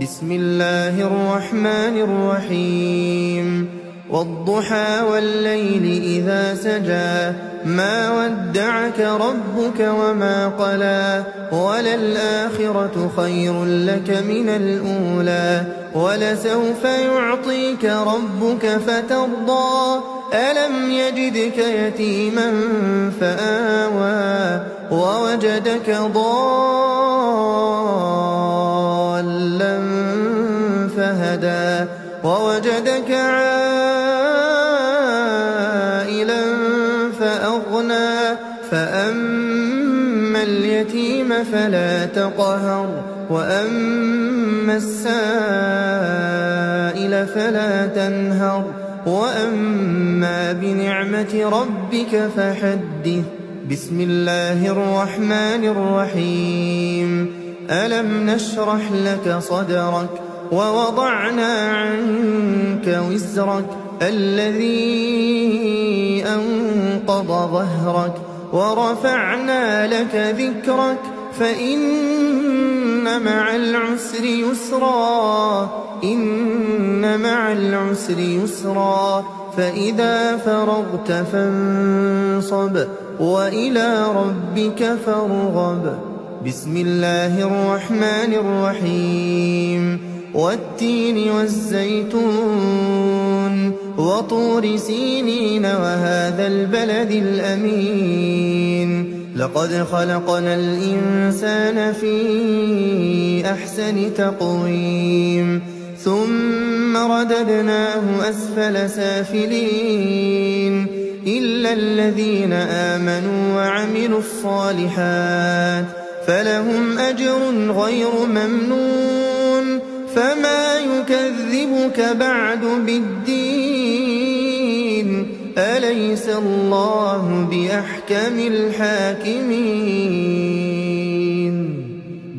بسم الله الرحمن الرحيم والضحى والليل إذا سجى ما ودعك ربك وما قلى وللآخرة خير لك من الأولى ولسوف يعطيك ربك فترضى ألم يجدك يتيما فآوى ووجدك ضالا فهدى ووجدك عائلا فأغنى فأما اليتيم فلا تقهر وأما السائل فلا تنهر وأما بنعمة ربك فحدث. بسم الله الرحمن الرحيم ألم نشرح لك صدرك ووضعنا عنك وزرك الذي أنقض ظهرك ورفعنا لك ذكرك فإن مع العسر يسرا إن مع العسر يسرا فإذا فرغت فانصب وإلى ربك فارغب. بسم الله الرحمن الرحيم والتين والزيتون وطور سينين وهذا البلد الأمين لقد خلقنا الإنسان في أحسن تقويم ثم رددناه أسفل سافلين إلا الذين آمنوا وعملوا الصالحات فلهم أجر غير ممنون فما يكذبك بعد بالدين أليس الله بأحكم الحاكمين.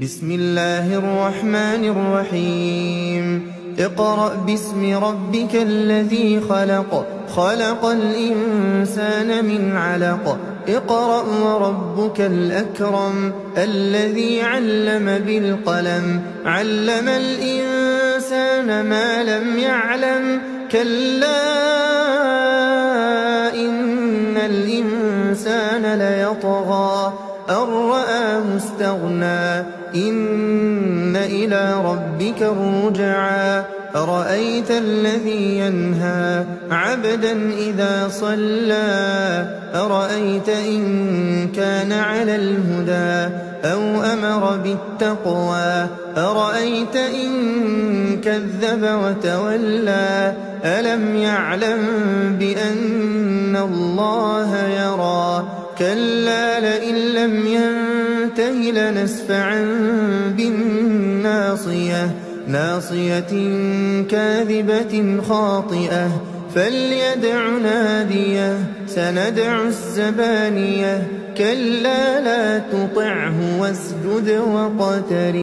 بسم الله الرحمن الرحيم اقرأ باسم ربك الذي خلق خلق الإنسان من علق اقرأ وربك الأكرم الذي علم بالقلم علم الإنسان ما لم يعلم كلا إن الإنسان ليطغى أن رآه استغنى إن إلى ربك الرجعى أرأيت الذي ينهى عبدا إذا صلى أرأيت إن كان على الهدى أو أمر بالتقوى أرأيت إن كذب وتولى ألم يعلم بأن الله يرى كلا لئن لم ينته لنسفعا بالناصية ناصية كاذبة خاطئة فليدع ناديه سندع الزبانية كلا لا تطعه واسجد واقترب.